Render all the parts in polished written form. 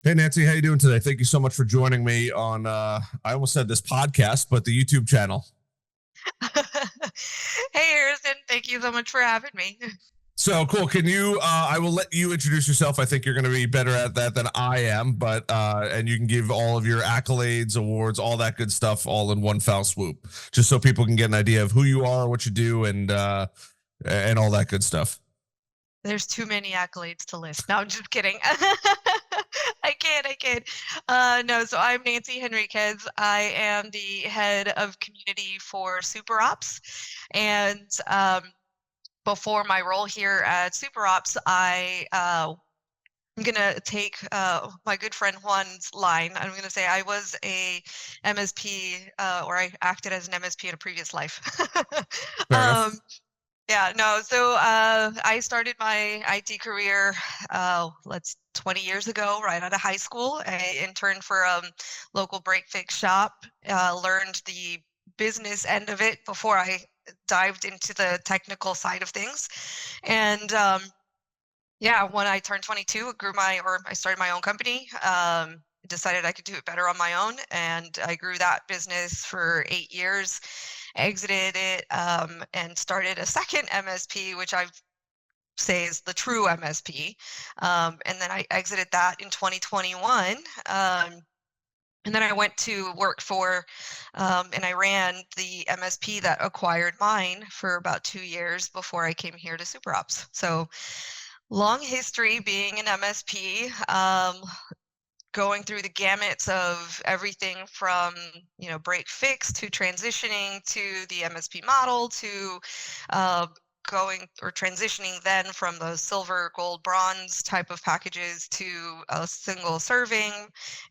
Hey Nancy, how you doing today? Thank you so much for joining me on I almost said this podcast, but the YouTube channel. Hey, Harrison, thank you so much for having me. So cool. Can you I will let you introduce yourself. I think you're going to be better at that than I am, but and you can give all of your accolades, awards, all that good stuff all in one foul swoop, just so people can get an idea of who you are, what you do and all that good stuff. There's too many accolades to list. No, I'm just kidding. I kid. No, so I'm Nancy Henriquez. I am the head of community for SuperOps. And before my role here at SuperOps, I'm gonna take my good friend Juan's line. I'm gonna say I was a MSP, or I acted as an MSP in a previous life. Fair enough. um, Yeah, no. So I started my IT career, let's 20 years ago, right out of high school. I interned for a local break fix shop, learned the business end of it before I dived into the technical side of things. And yeah, when I turned 22, I started my own company. Decided I could do it better on my own, and I grew that business for 8 years, exited it, and started a second MSP, which I say is the true MSP. And then I exited that in 2021. And then I went to work for, and I ran the MSP that acquired mine for about 2 years before I came here to SuperOps. So long history being an MSP, going through the gamuts of everything from, break fix to transitioning to the MSP model to going or transitioning then from the silver, gold, bronze type of packages to a single serving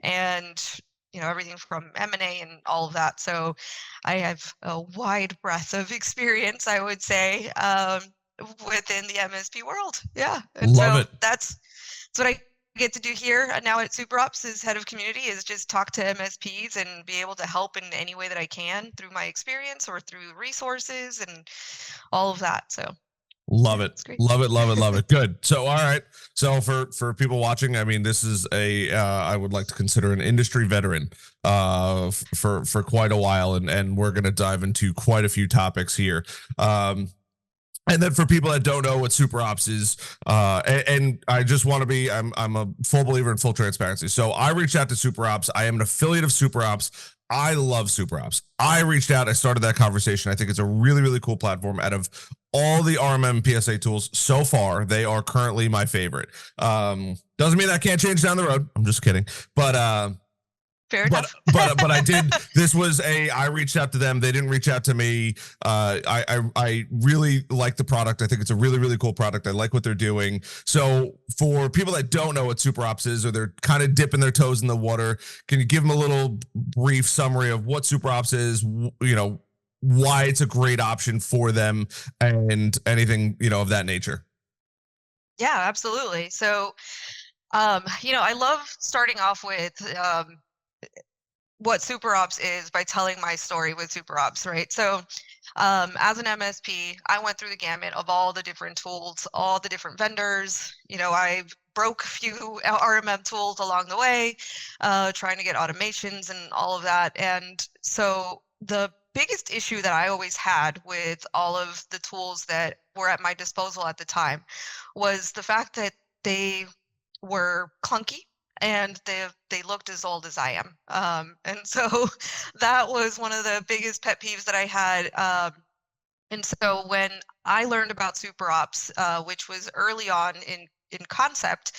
and everything from M&A and all of that. So I have a wide breadth of experience, I would say, within the MSP world. Yeah. And Love so it. that's what I get to do here now at SuperOps as head of community, is just talk to MSPs and be able to help in any way that I can through my experience or through resources and all of that. So Love yeah, it. it's great. Love it, love it, love it. Good. So, all right. So, for people watching, I mean, this is a I would like to consider an industry veteran for quite a while, and we're gonna dive into quite a few topics here. And then for people that don't know what super ops is, and I just want to be, I'm a full believer in full transparency. So I reached out to super ops. I am an affiliate of super ops. I love super ops. I reached out. I started that conversation. I think it's a really, really cool platform. Out of all the RMM and PSA tools so far, they are currently my favorite. Doesn't mean that can't change down the road. I'm just kidding. But Fair but enough. but I did. This was I reached out to them. They didn't reach out to me. I really like the product. I think it's a really, really cool product. I like what they're doing. So for people that don't know what super ops is, or they're kind of dipping their toes in the water, can you give them a little brief summary of what super ops is, why it's a great option for them, and anything of that nature? Yeah, absolutely. So I love starting off with what SuperOps is by telling my story with SuperOps, right? So as an MSP, I went through the gamut of all the different tools, all the different vendors. I broke a few RMM tools along the way, trying to get automations and all of that. And so the biggest issue that I always had with all of the tools that were at my disposal at the time was the fact that they were clunky and they looked as old as I am. And so that was one of the biggest pet peeves that I had. And so when I learned about SuperOps, which was early on in concept,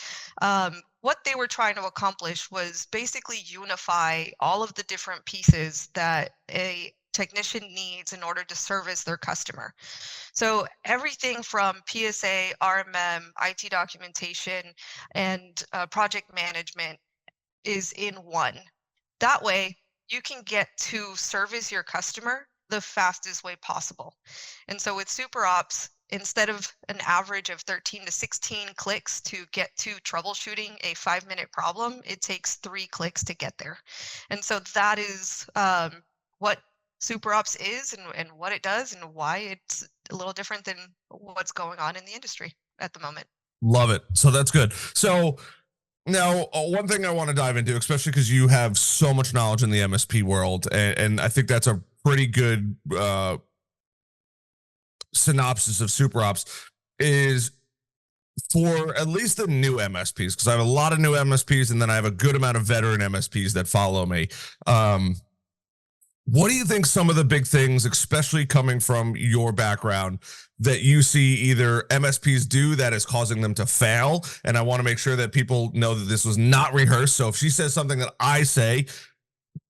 what they were trying to accomplish was basically unify all of the different pieces that a technician needs in order to service their customer. So everything from PSA, RMM, IT documentation, and project management is in one. That way, you can get to service your customer the fastest way possible. And so with SuperOps, instead of an average of 13 to 16 clicks to get to troubleshooting a 5-minute problem, it takes 3 clicks to get there. And so that is what SuperOps is and what it does and why it's a little different than what's going on in the industry at the moment. Love it. So that's good. So Now, one thing I want to dive into, especially because you have so much knowledge in the MSP world, and I think that's a pretty good synopsis of SuperOps, is for at least the new MSPs, because I have a lot of new MSPs and then I have a good amount of veteran MSPs that follow me. Um, what do you think some of the big things, especially coming from your background, that you see either MSPs do that is causing them to fail? And I want to make sure that people know that this was not rehearsed. So if she says something that I say,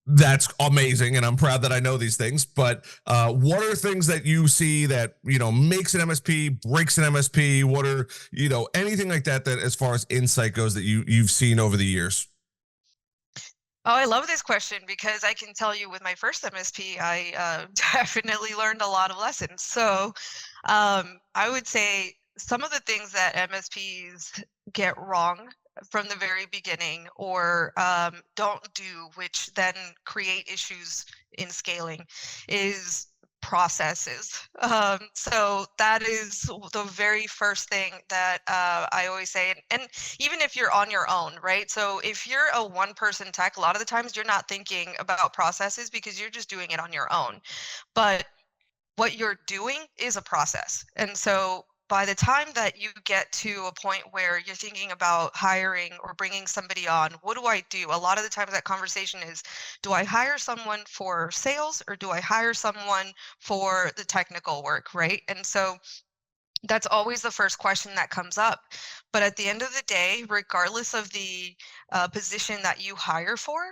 that's amazing, and I'm proud that I know these things. But what are things that you see that makes an MSP, breaks an MSP? What are anything like that, that as far as insight goes, that you've seen over the years? Oh, I love this question because I can tell you with my first MSP, I definitely learned a lot of lessons. So I would say some of the things that MSPs get wrong from the very beginning or don't do, which then create issues in scaling, is processes. So that is the very first thing that I always say. And even if you're on your own, right? So if you're a one person tech, a lot of the times you're not thinking about processes because you're just doing it on your own. But what you're doing is a process. And so by the time that you get to a point where you're thinking about hiring or bringing somebody on, what do I do? A lot of the times that conversation is, do I hire someone for sales or do I hire someone for the technical work, right? And so that's always the first question that comes up. But at the end of the day, regardless of the position that you hire for,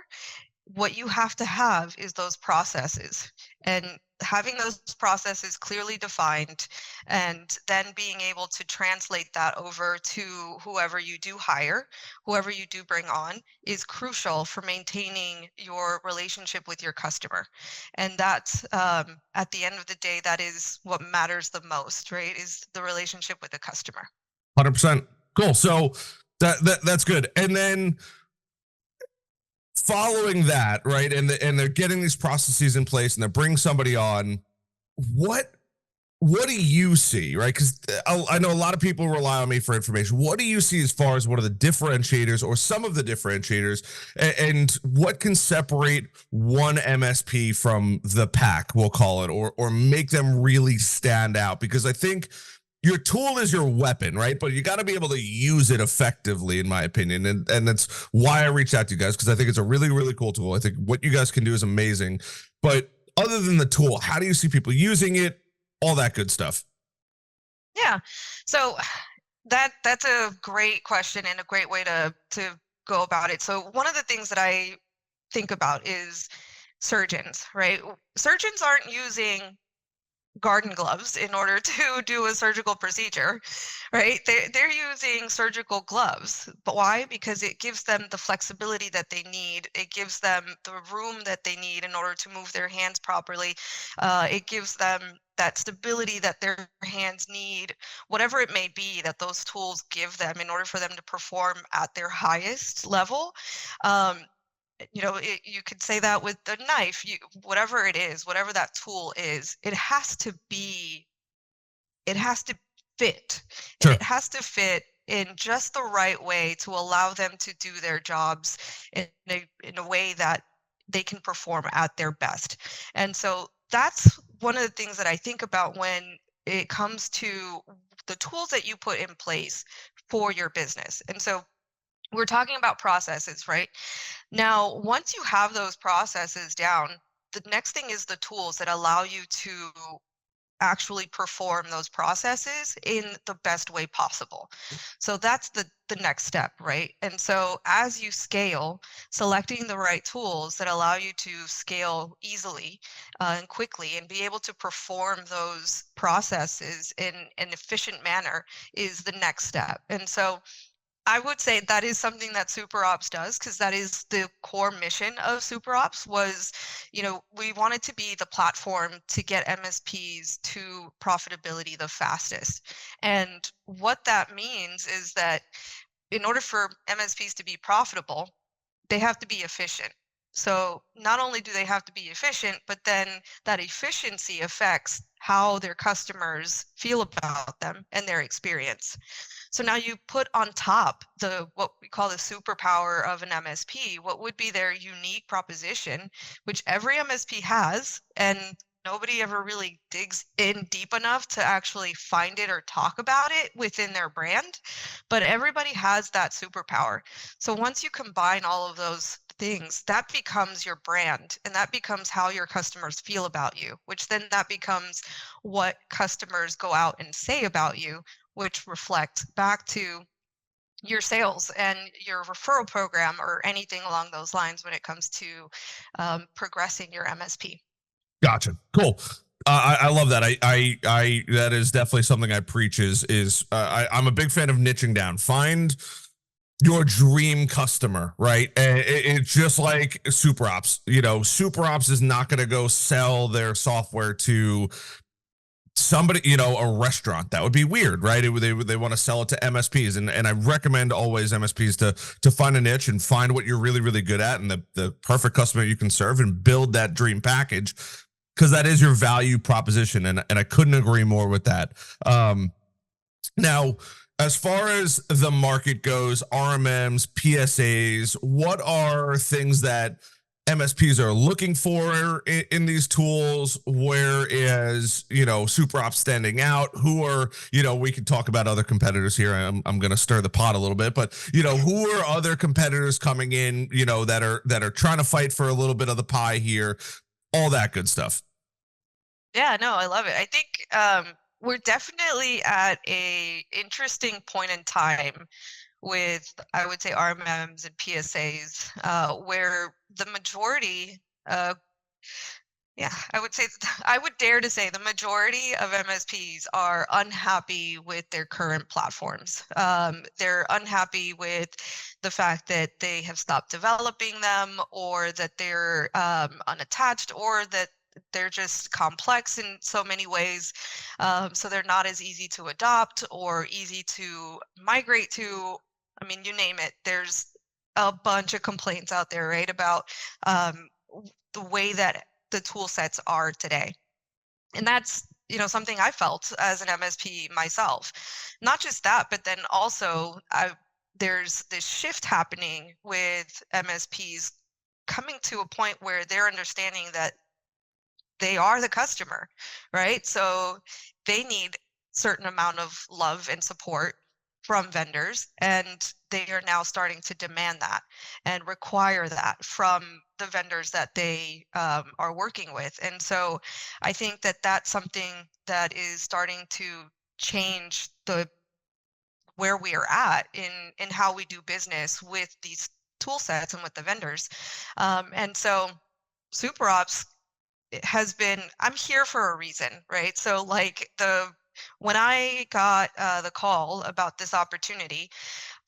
what you have to have is those processes, and having those processes clearly defined, and then being able to translate that over to whoever you do hire, whoever you do bring on, is crucial for maintaining your relationship with your customer. And that's at the end of the day, that is what matters the most, right? Is the relationship with the customer. 100%. Cool. So that's good. And then following that, right? And they're getting these processes in place, and they're bringing somebody on. What what do you see, right? Because I know a lot of people rely on me for information. What do you see as far as what are the differentiators or some of the differentiators, and what can separate one MSP from the pack, we'll call it, or make them really stand out? Because I think your tool is your weapon, right? But you got to be able to use it effectively, in my opinion. And that's why I reached out to you guys, because I think it's a really, really cool tool. I think what you guys can do is amazing. But other than the tool, how do you see people using it? All that good stuff. Yeah. So that's a great question and a great way to go about it. So one of the things that I think about is surgeons, right? Surgeons aren't using garden gloves in order to do a surgical procedure, right? They're using surgical gloves. But why? Because it gives them the flexibility that they need. It gives them the room that they need in order to move their hands properly. It gives them that stability that their hands need, whatever it may be that those tools give them in order for them to perform at their highest level. Um, you could say that with the knife, whatever it is, whatever that tool is, it has to fit, and Sure. it has to fit in just the right way to allow them to do their jobs in a way that they can perform at their best. And so that's one of the things that I think about when it comes to the tools that you put in place for your business. And so we're talking about processes, right? Now, once you have those processes down, the next thing is the tools that allow you to actually perform those processes in the best way possible. So that's the next step, right? And so as you scale, selecting the right tools that allow you to scale easily and quickly and be able to perform those processes in an efficient manner is the next step. And so I would say that is something that SuperOps does, because that is the core mission of SuperOps was, we wanted to be the platform to get MSPs to profitability the fastest. And what that means is that in order for MSPs to be profitable, they have to be efficient. So not only do they have to be efficient, but then that efficiency affects how their customers feel about them and their experience. So now you put on top what we call the superpower of an MSP, what would be their unique proposition, which every MSP has, and nobody ever really digs in deep enough to actually find it or talk about it within their brand, but everybody has that superpower. So once you combine all of those things, that becomes your brand, and that becomes how your customers feel about you, which then that becomes what customers go out and say about you, which reflects back to your sales and your referral program or anything along those lines when it comes to progressing your MSP. Gotcha. Cool. I love that. That is definitely something I preach. I'm a big fan of niching down. Find your dream customer, right? And it's just like SuperOps. You know, SuperOps is not going to go sell their software to somebody, a restaurant. That would be weird, right? They want to sell it to MSPs, and I recommend always MSPs to find a niche and find what you're really really good at and the perfect customer you can serve and build that dream package, because that is your value proposition, and I couldn't agree more with that. Now, as far as the market goes, RMMs, PSAs, what are things that MSPs are looking for in these tools? Whereas, SuperOps standing out? Who are, we could talk about other competitors here. I'm going to stir the pot a little bit, but who are other competitors coming in, that are trying to fight for a little bit of the pie here, all that good stuff. Yeah, no, I love it. I think we're definitely at a interesting point in time with, I would say, RMMs and PSAs, where the majority, yeah, I would dare to say the majority of MSPs are unhappy with their current platforms. They're unhappy with the fact that they have stopped developing them, or that they're unattached, or that they're just complex in so many ways. So they're not as easy to adopt or easy to migrate to. I mean, you name it. There's a bunch of complaints out there, right, about the way that the tool sets are today. And that's, something I felt as an MSP myself. Not just that, but then also there's this shift happening with MSPs coming to a point where they're understanding that they are the customer, right? So they need certain amount of love and support from vendors, and they are now starting to demand that and require that from the vendors that they are working with. And so I think that that's something that is starting to change where we are at in how we do business with these tool sets and with the vendors. And so SuperOps has been, I'm here for a reason, right? So like when I got the call about this opportunity,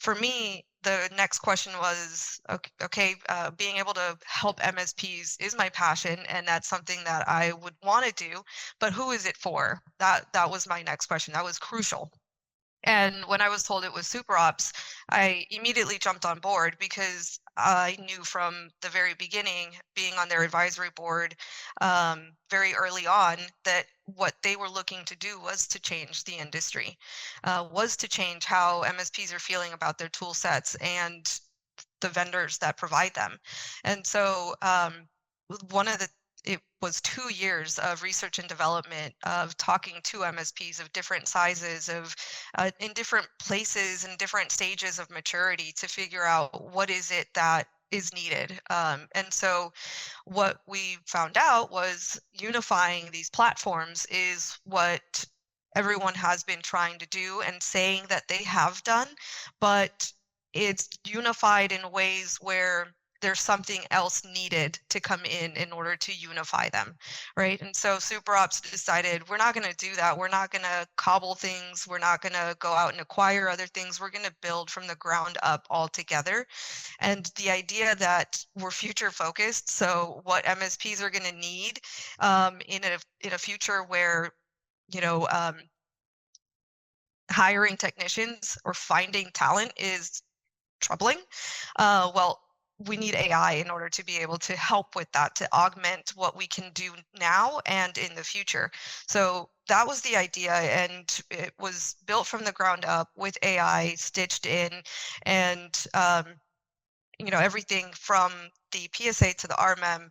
for me, the next question was, okay, being able to help MSPs is my passion, and that's something that I would want to do, but who is it for? That was my next question. That was crucial. And when I was told it was SuperOps, I immediately jumped on board, because I knew from the very beginning, being on their advisory board very early on, that what they were looking to do was to change the industry, was to change how MSPs are feeling about their tool sets and the vendors that provide them. And so one of the it was 2 years of research and development, of talking to MSPs of different sizes, of in different places and different stages of maturity, to figure out what is it that is needed. And so what we found out was unifying these platforms is what everyone has been trying to do and saying that they have done, but it's unified in ways where there's something else needed to come in order to unify them, right? And so SuperOps decided, we're not going to do that. We're not going to cobble things. We're not going to go out and acquire other things. We're going to build from the ground up all together. And the idea that we're future focused, so what MSPs are going to need in a future where, you know, hiring technicians or finding talent is troubling. Well, we need AI in order to be able to help with that, to augment what we can do now and in the future. So that was the idea, and it was built from the ground up with AI stitched in, and everything from the PSA to the RMM,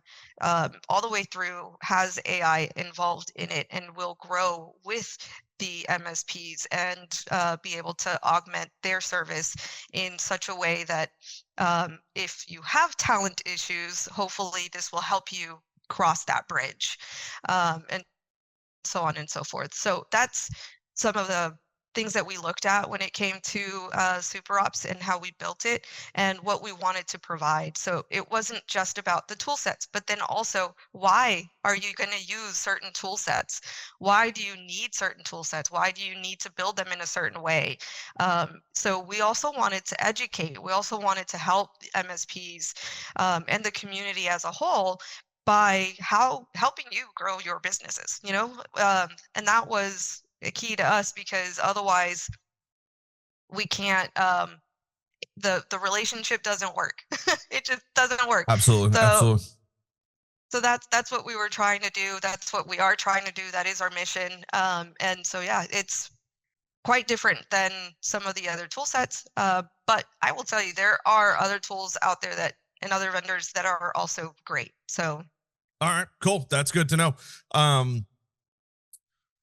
all the way through has AI involved in it and will grow with the MSPs and be able to augment their service in such a way that if you have talent issues, hopefully this will help you cross that bridge, and so on and so forth. So that's some of the things that we looked at when it came to SuperOps and how we built it and what we wanted to provide. So it wasn't just about the tool sets, but then also, why are you going to use certain tool sets? Why do you need certain tool sets? Why do you need to build them in a certain way? So we also wanted to educate. We also wanted to help MSPs and the community as a whole by helping you grow your businesses, and that was a key to us, because otherwise we can't, the relationship doesn't work. It just doesn't work. Absolutely, so absolutely. so that's what we were trying to do. That's what we are trying to do. That is our mission. And so yeah, it's quite different than some of the other tool sets, but I will tell you, there are other tools out there that and other vendors that are also great. So All right, cool. That's good to know.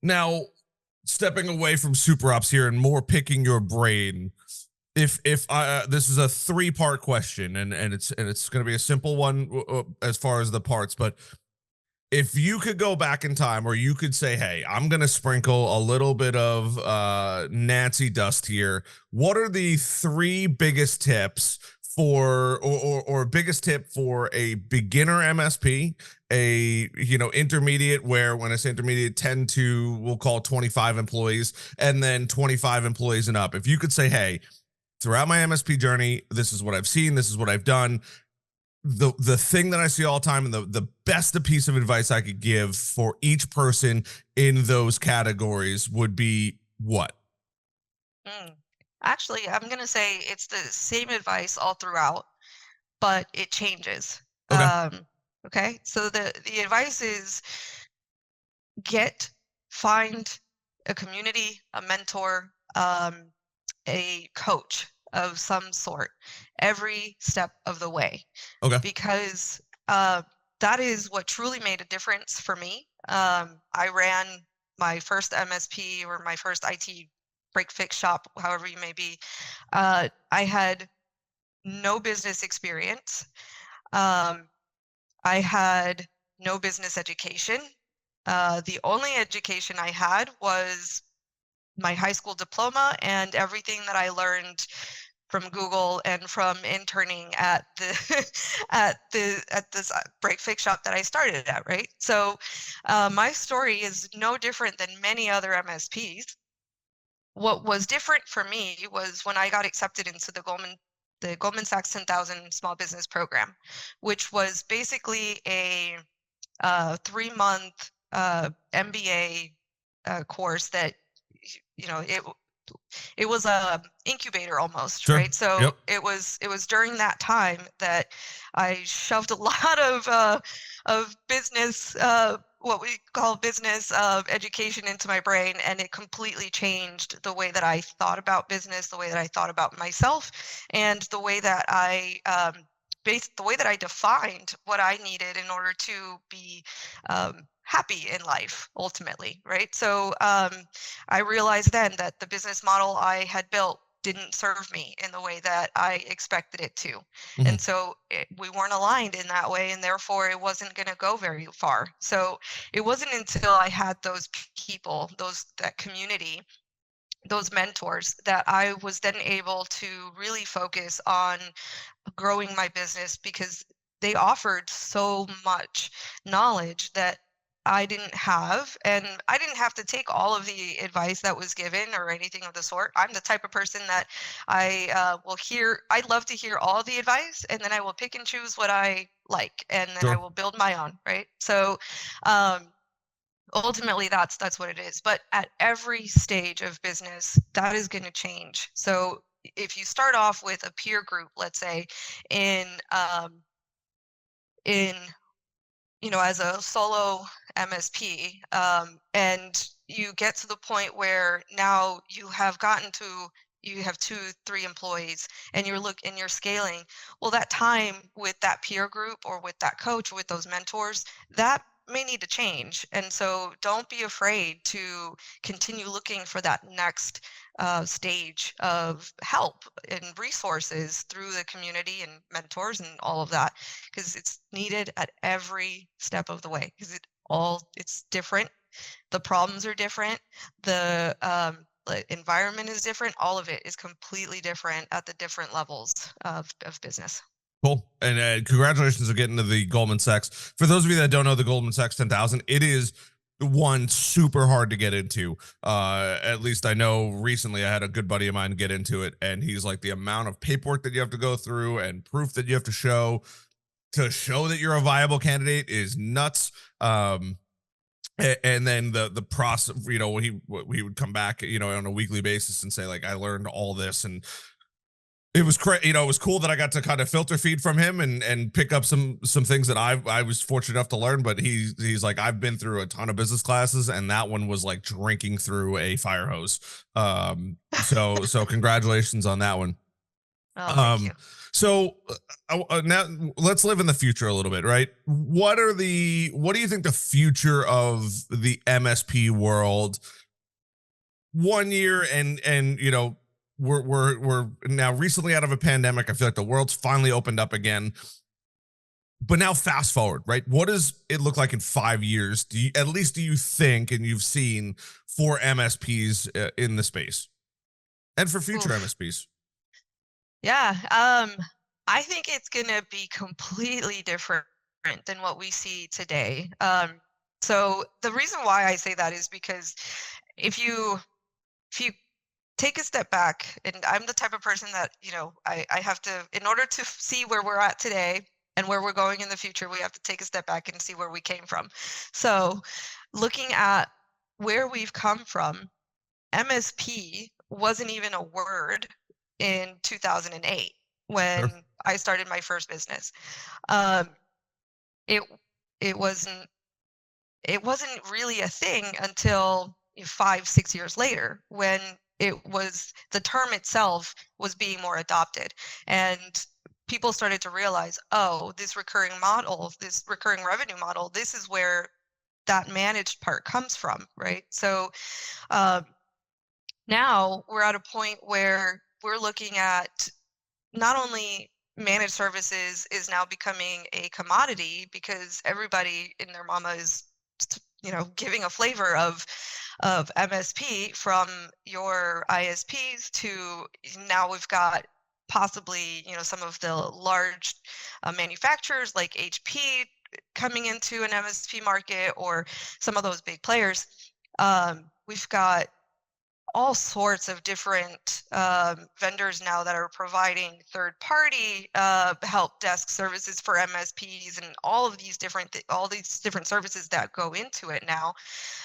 Now, stepping away from SuperOps here and more picking your brain. If this is a 3-part question, and it's going to be a simple one as far as the parts, but if you could go back in time, or you could say, hey, I'm going to sprinkle a little bit of Nancy dust here, what are the 3 biggest tips for, or biggest tip for a beginner MSP, a intermediate, where when I say intermediate, 10 to, we'll call 25 employees, and then 25 employees and up? If you could say, hey, throughout my MSP journey, this is what I've seen, this is what I've done, the thing that I see all the time, and the best piece of advice I could give for each person in those categories would be what? mm, actually, I'm going to say it's the same advice all throughout, but it changes. Okay. Okay, so the advice is, find a community, a mentor, a coach of some sort every step of the way, Okay. because that is what truly made a difference for me. I ran my first MSP, or my first IT break fix shop, however you may be. I had no business experience. Um, I had no business education. The only education I had was my high school diploma and everything that I learned from Google and from interning at the at this break fix shop that I started at, right? So my story is no different than many other MSPs. What was different for me was when I got accepted into the Goldman Sachs 10,000 Small Business Program, which was basically a 3-month MBA course that, it was a incubator almost, Sure. right? So Yep. it was during that time that I shoved a lot of business, what we call business education, into my brain, and it completely changed the way that I thought about business, the way that I thought about myself, and the way that the way that I defined what I needed in order to be happy in life, ultimately, right? So I realized then that the business model I had built didn't serve me in the way that I expected it to. Mhm. And so we weren't aligned in that way, and therefore it wasn't going to go very far. So it wasn't until I had those people, that community, those mentors, that I was then able to really focus on growing my business, because they offered so much knowledge that I didn't have, and I didn't have to take all of the advice that was given or anything of the sort. I'm the type of person that I love to hear all the advice, and then I will pick and choose what I like, and then I Sure. will build my own, right? So um, ultimately that's what it is. But at every stage of business, that is going to change. So if you start off with a peer group, let's say in in as a solo MSP, and you get to the point where now you have 2, 3 employees, and you're scaling. Well, that time with that peer group or with that coach, with those mentors, that may need to change. And so don't be afraid to continue looking for that next stage of help and resources through the community and mentors and all of that, because it's needed at every step of the way, because it's different. The problems are different. The environment is different. All of it is completely different at the different levels of business. Cool. And congratulations on getting to the Goldman Sachs. For those of you that don't know the Goldman Sachs 10,000, it is one super hard to get into. At least I know recently I had a good buddy of mine get into it, and he's like, the amount of paperwork that you have to go through and proof that you have to show that you're a viable candidate is nuts. And then the process, when he would come back, on a weekly basis and say, like, I learned all this, and it was it was cool that I got to kind of filter feed from him and pick up some things that I was fortunate enough to learn. But he's like, I've been through a ton of business classes, and that one was like drinking through a fire hose. So congratulations on that one. Oh, thank you. So now let's live in the future a little bit, right? What do you think the future of the MSP world 1 year and we're now recently out of a pandemic. I feel like the world's finally opened up again. But now fast forward, right? What does it look like in 5 years? At least do you think, and you've seen, for MSPs in the space and for future Oof. MSPs? Yeah. I think it's gonna be completely different than what we see today. So the reason why I say that is because if you if you take a step back, and I'm the type of person that, I have to, in order to see where we're at today and where we're going in the future, we have to take a step back and see where we came from. So looking at where we've come from, MSP wasn't even a word in 2008 Sure. when I started my first business. Um, it it wasn't it wasn't really a thing until 5, 6 years later, when the term itself was being more adopted, and people started to realize, oh, this recurring revenue model, this is where that managed part comes from, right? So um, now we're at a point where we're looking at, not only managed services is now becoming a commodity because everybody and their mama is giving a flavor of MSP, from your ISPs to now we've got possibly some of the large manufacturers like HP coming into an MSP market, or some of those big players. We've got all sorts of different vendors now that are providing third-party help desk services for MSPs, and all these different services that go into it now.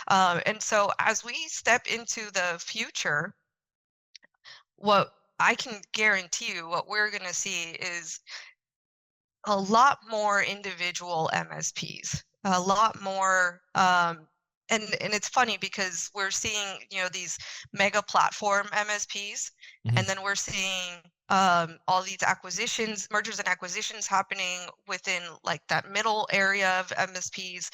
And so as we step into the future, what I can guarantee you, what we're going to see is a lot more individual MSPs, a lot more. And it's funny because we're seeing, these mega platform MSPs, Mhm. and then we're seeing all these mergers and acquisitions happening within like that middle area of MSPs.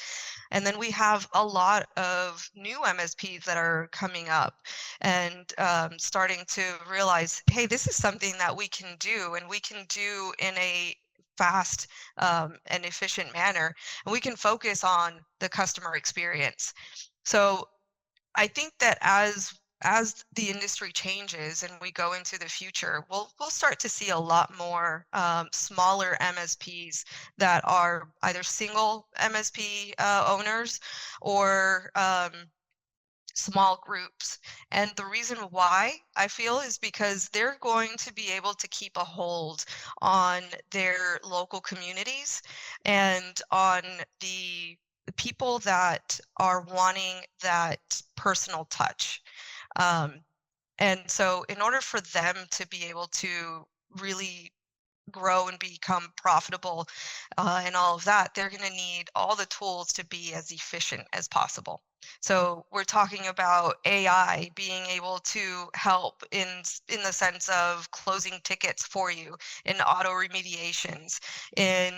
And then we have a lot of new MSPs that are coming up and starting to realize, hey, this is something that we can do, and we can do in a fast and efficient manner, and we can focus on the customer experience. So I think that as the industry changes and we go into the future, we'll start to see a lot more smaller MSPs that are either single MSP owners, or small groups. And the reason why I feel is because they're going to be able to keep a hold on their local communities and on the people that are wanting that personal touch. Um, And so in order for them to be able to really grow and become profitable and all of that, they're going to need all the tools to be as efficient as possible. So we're talking about AI being able to help in the sense of closing tickets for you, in auto remediations, in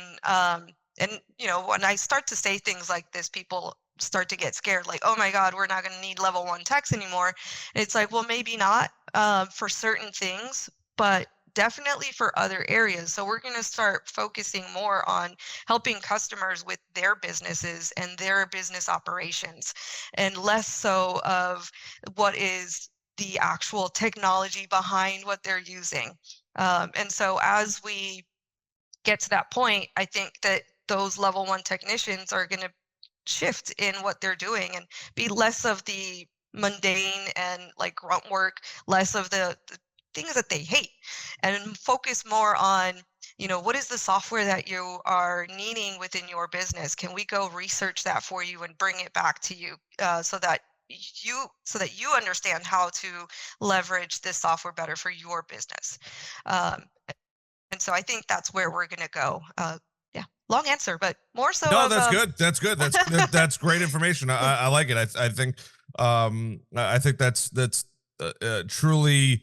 and when I start to say things like this, people start to get scared, like, oh my God, we're not going to need level 1 techs anymore. And it's like, well, maybe not for certain things, but definitely for other areas. So we're going to start focusing more on helping customers with their businesses and their business operations, and less so of what is the actual technology behind what they're using. And so as we get to that point, I think that those level 1 technicians are going to shift in what they're doing and be less of the mundane and like grunt work, less of the things that they hate, and focus more on, what is the software that you are needing within your business? Can we go research that for you and bring it back to you so that you understand how to leverage this software better for your business. And so I think that's where we're going to go. Yeah, long answer, but more so No, of that's good. That's good. That's great information. I like it. I think that's truly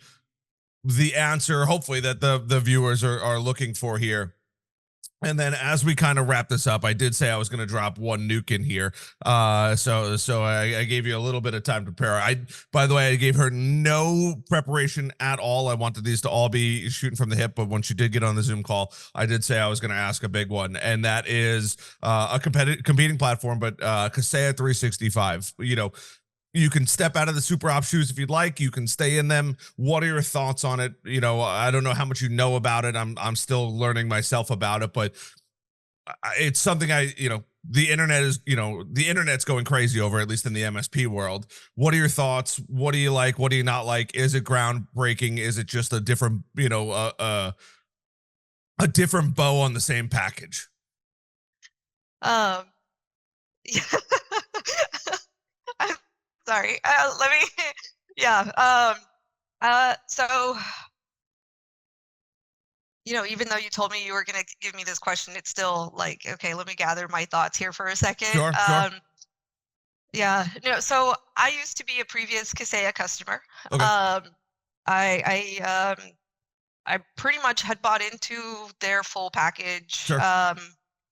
the answer, hopefully, that the viewers are looking for here. And then as we kind of wrap this up, I did say I was going to drop one nuke in here. So I gave you a little bit of time to prepare. By the way, I gave her no preparation at all. I wanted these to all be shooting from the hip, but when she did get on the Zoom call, I did say I was going to ask a big one, and that is a competing platform, but Kaseya 365. You can step out of the SuperOps shoes if you'd like. You can stay in them. What are your thoughts on it? I don't know how much you know about it. I'm still learning myself about it, but it's something the internet is, the internet's going crazy over, at least in the MSP world. What are your thoughts? What do you like? What do you not like? Is it groundbreaking? Is it just a different, a different bow on the same package? um yeah. I'm sorry. Let me yeah. So even though you told me you were going to give me this question, it's still like, okay, let me gather my thoughts here for a second. Sure, sure. Yeah, no, so I used to be a previous Kaseya customer. Okay. I pretty much had bought into their full package, Sure.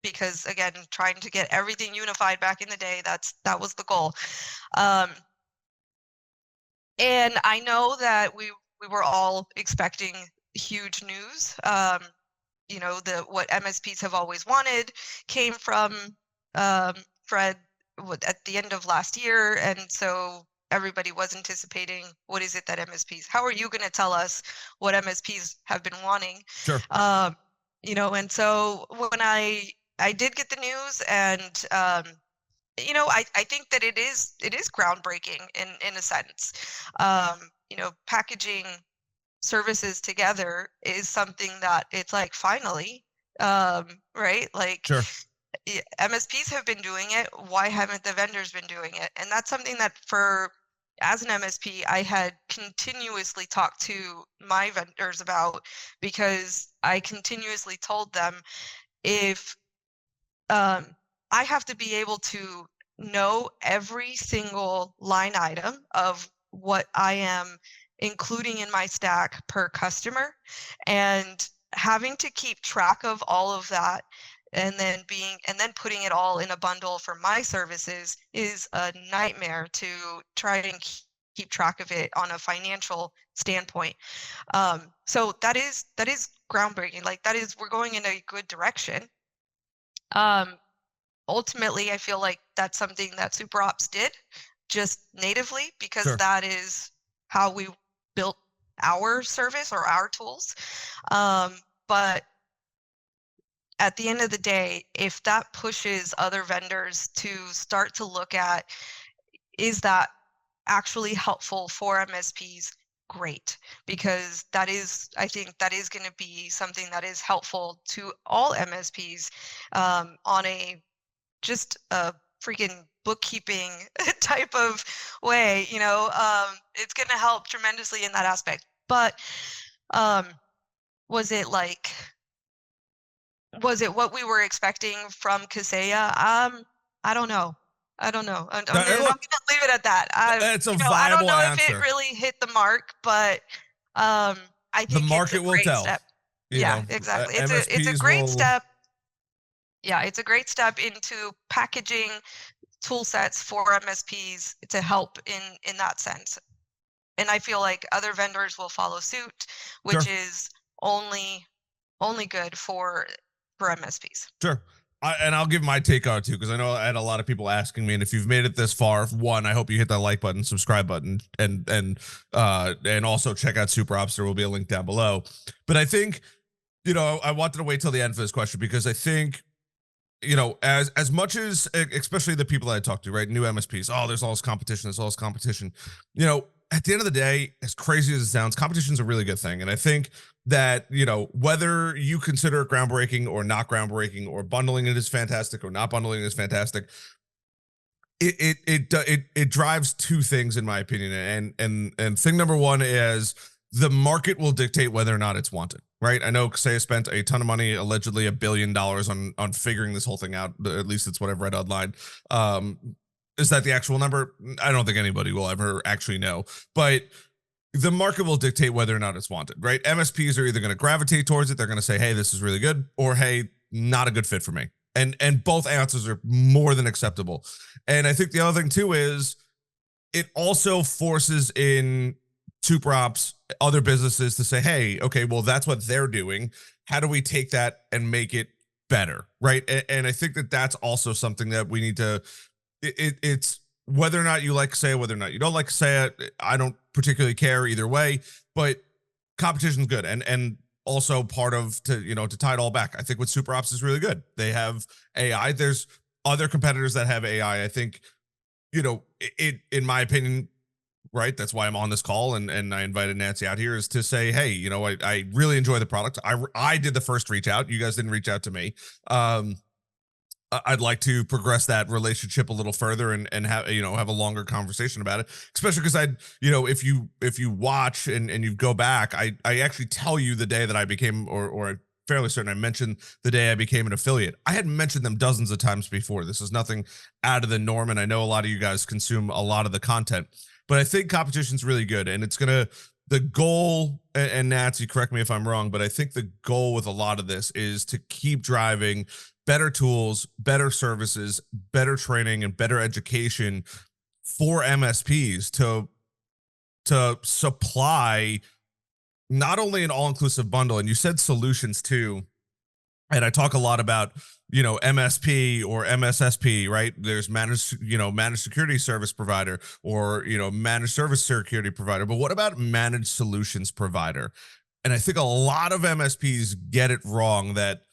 because again, trying to get everything unified back in the day, that was the goal. Um, and I know that we were all expecting huge news. What MSPs have always wanted came from Fred at the end of last year, and so everybody was anticipating, what is it that MSPs? How are you going to tell us what MSPs have been wanting? Sure. And so when I did get the news, and I think that it is groundbreaking in a sense. Packaging services together is something that it's like, finally, right? Like, Sure. MSPs have been doing it. Why haven't the vendors been doing it? And that's something that as an MSP, I had continuously talked to my vendors about, because I continuously told them, if I have to be able to know every single line item of what I am including in my stack per customer, and having to keep track of all of that, and then putting it all in a bundle for my services is a nightmare to try and keep track of it on a financial standpoint. So that is groundbreaking. Like, we're going in a good direction. Ultimately, I feel like that's something that SuperOps did just natively, because Sure. that is how we built our service or our tools. But at the end of the day, if that pushes other vendors to start to look at, is that actually helpful for MSPs? Great, because I think that is going to be something that is helpful to all MSPs on a freaking bookkeeping type of way, it's going to help tremendously in that aspect. But was it like, was it what we were expecting from Kaseya? I don't know. I don't know. I'm Now, gonna look, leave it at that. it's a I don't viable know if it answer. really hit the mark, but I The think it's a market will great tell. step. You Yeah, know, exactly. It's a MSPs great will. step. Yeah, it's a great step into packaging tool sets for MSPs to help in that sense. And I feel like other vendors will follow suit, which Sure. is only good for MSPs. Sure. And I'll give my take on it too, because I know I had a lot of people asking me. And if you've made it this far, one, I hope you hit that like button, subscribe button, and also check out SuperOps. There will be a link down below. But I think, I wanted to wait till the end for this question, because I think, as much as, especially the people that I talk to, right, new MSPs, oh, there's all this competition, at the end of the day, as crazy as it sounds, competition is a really good thing. And I think that, whether you consider it groundbreaking or not groundbreaking, or bundling it is fantastic or not bundling it is fantastic, it drives two things, in my opinion. And thing number one is the market will dictate whether or not it's wanted, right? I know Kaseya spent a ton of money, allegedly $1 billion, on figuring this whole thing out. At least it's what I've read online. Is that the actual number? I don't think anybody will ever actually know, but the market will dictate whether or not it's wanted, right? MSPs are either going to gravitate towards it, they're going to say, hey, this is really good, or hey, not a good fit for me. And both answers are more than acceptable. And I think the other thing too is it also forces in SuperOps other businesses to say, hey, okay, well, that's what they're doing. How do we take that and make it better, right? And I think that that's also something that we need to, it's whether or not you like Kaseya, whether or not you don't like Kaseya, I don't particularly care either way, but competition is good. And also part of, to tie it all back, I think what SuperOps is really good. They have AI. There's other competitors that have AI. I think, it, in my opinion, right, that's why I'm on this call, and I invited Nancy out here, is to say, hey, I really enjoy the product. I did the first reach out. You guys didn't reach out to me. I'd like to progress that relationship a little further, and have have a longer conversation about it, especially because if you watch and you go back, I actually tell you the day that I became, or I'm fairly certain I mentioned the day I became an affiliate. I had mentioned them dozens of times before. This is nothing out of the norm, and I know a lot of you guys consume a lot of the content, but I think competition's really good, and it's gonna, the goal, and Nancy, correct me if I'm wrong, but I think the goal with a lot of this is to keep driving better tools, better services, better training, and better education for MSPs to supply not only an all-inclusive bundle, and you said solutions too. And I talk a lot about, MSP or MSSP, right? There's managed security service provider, or, managed service security provider. But what about managed solutions provider? And I think a lot of MSPs get it wrong that,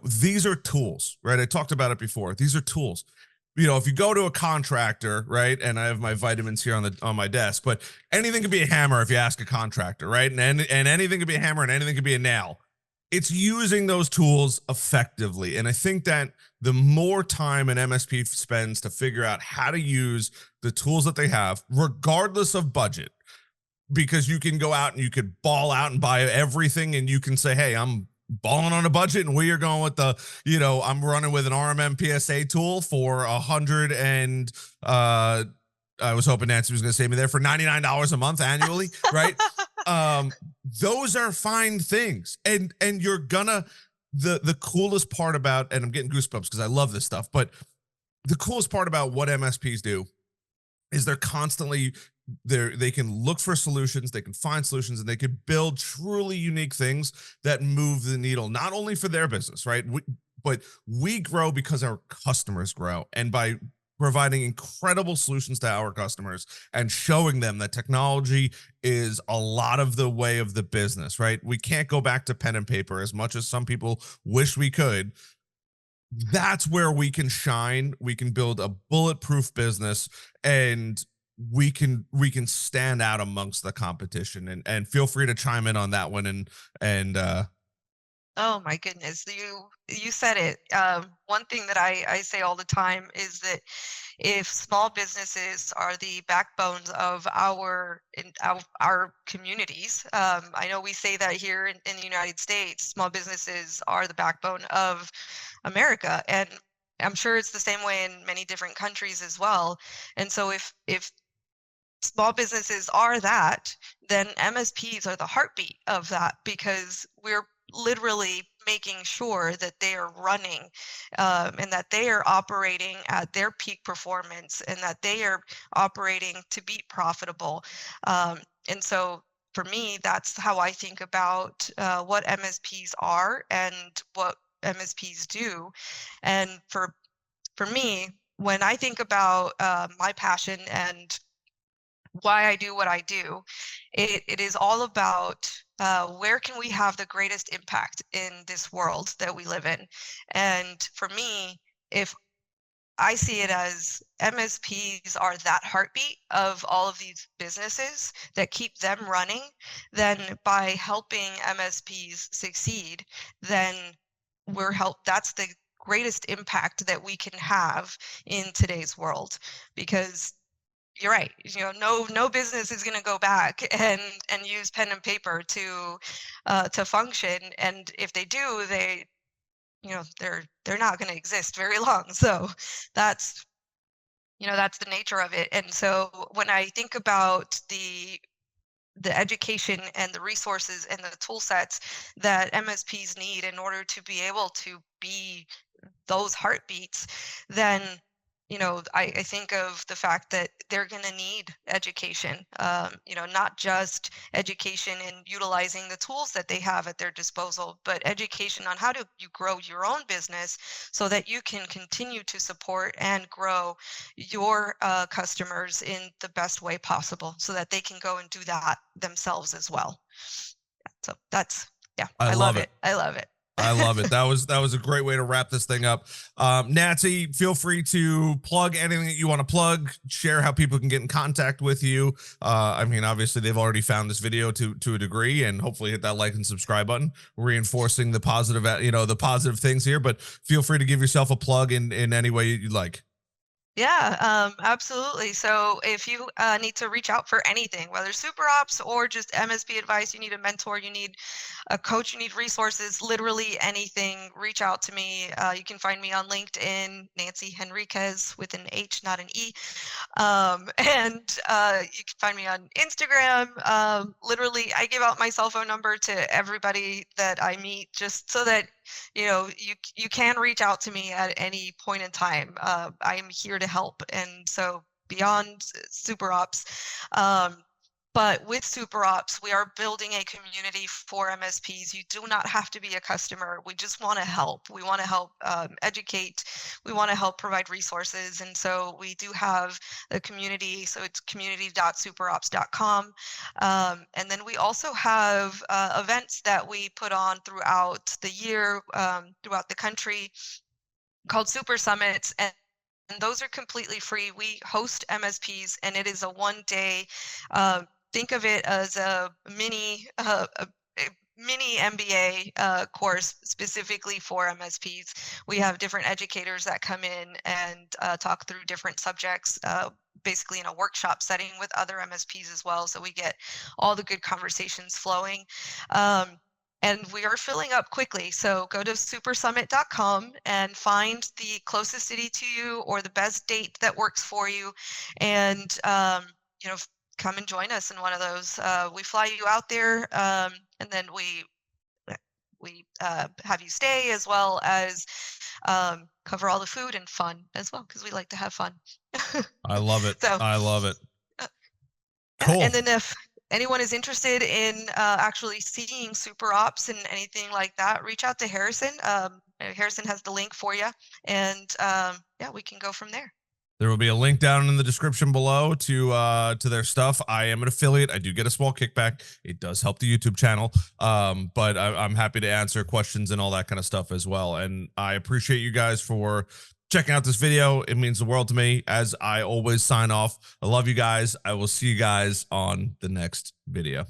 these are tools, right? I talked about it before. These are tools. If you go to a contractor, right? And I have my vitamins here on my desk, but anything can be a hammer if you ask a contractor, right? And anything can be a hammer, and anything can be a nail. It's using those tools effectively. And I think that the more time an MSP spends to figure out how to use the tools that they have, regardless of budget, because you can go out and you could ball out and buy everything, and you can say, hey, I'm balling on a budget, and we are going with the, I'm running with an RMM PSA tool for 100 and I was hoping Nancy was going to save me there, for $99 a month annually, right? Those are fine things, and you're gonna, the coolest part about, and I'm getting goosebumps because I love this stuff, but the coolest part about what MSPs do is they're constantly there. They can look for solutions, they can find solutions, and they can build truly unique things that move the needle, not only for their business, right? But we grow because our customers grow. And by providing incredible solutions to our customers and showing them that technology is a lot of the way of the business, right? We can't go back to pen and paper as much as some people wish we could. That's where we can shine. We can build a bulletproof business, and we can stand out amongst the competition. And feel free to chime in on that one. And Oh my goodness, you said it. One thing that I say all the time is that if small businesses are the backbones of our communities, I know we say that here in the United States, small businesses are the backbone of America, and I'm sure it's the same way in many different countries as well. And so if small businesses are that, then MSPs are the heartbeat of that because we're literally making sure that they are running and that they are operating at their peak performance and that they are operating to be profitable. Um, and so for me, that's how I think about what MSPs are and what MSPs do. And for me, when I think about my passion and why I do what I do, it is all about where can we have the greatest impact in this world that we live in. And for me, if I see it as MSPs are that heartbeat of all of these businesses that keep them running, then by helping MSPs succeed, then that's the greatest impact that we can have in today's world. Because you're right. No business is going to go back and use pen and paper to function. And if they do, they're not going to exist very long. So that's that's the nature of it. And so when I think about the education and the resources and the tool sets that MSPs need in order to be able to be those heartbeats, then I think of the fact that they're going to need education, not just education in utilizing the tools that they have at their disposal, but education on how to you grow your own business so that you can continue to support and grow your customers in the best way possible so that they can go and do that themselves as well. So that's, yeah, I I love love it. it. I love it. I love it. That was a great way to wrap this thing up. Nancy, feel free to plug anything that you want to plug, share how people can get in contact with you. I mean, obviously they've already found this video to a degree, and hopefully hit that like and subscribe button, reinforcing the positive, the positive things here, but feel free to give yourself a plug in any way you'd like. Yeah, absolutely. So if you need to reach out for anything, whether SuperOps or just MSP advice, you need a mentor, you need a coach, you need resources, literally anything, reach out to me. You can find me on LinkedIn, Nancy Henriquez with an H, not an E. And you can find me on Instagram. Literally, I give out my cell phone number to everybody that I meet just so that you can reach out to me at any point in time. I'm here to help. And so beyond SuperOps, but with SuperOps, we are building a community for MSPs. You do not have to be a customer. We just want to help. We want to help educate. We want to help provide resources. And so we do have a community. So it's community.superops.com. And then we also have events that we put on throughout the year, throughout the country, called Super Summits. And those are completely free. We host MSPs, and it is a one-day, think of it as a mini MBA course specifically for MSPs. We have different educators that come in and talk through different subjects, basically in a workshop setting with other MSPs as well. So we get all the good conversations flowing. And we are filling up quickly. So go to supersummit.com and find the closest city to you or the best date that works for you. And, come and join us in one of those. We fly you out there, and then we have you stay, as well as cover all the food and fun as well, because we like to have fun. I love it. So I love it. Cool. And then if anyone is interested in actually seeing SuperOps and anything like that, reach out to Harrison. Harrison has the link for you, and yeah, we can go from there. There will be a link down in the description below to their stuff. I am an affiliate. I do get a small kickback. It does help the YouTube channel. But I'm happy to answer questions and all that kind of stuff as well. And I appreciate you guys for checking out this video. It means the world to me. As I always sign off, I love you guys. I will see you guys on the next video.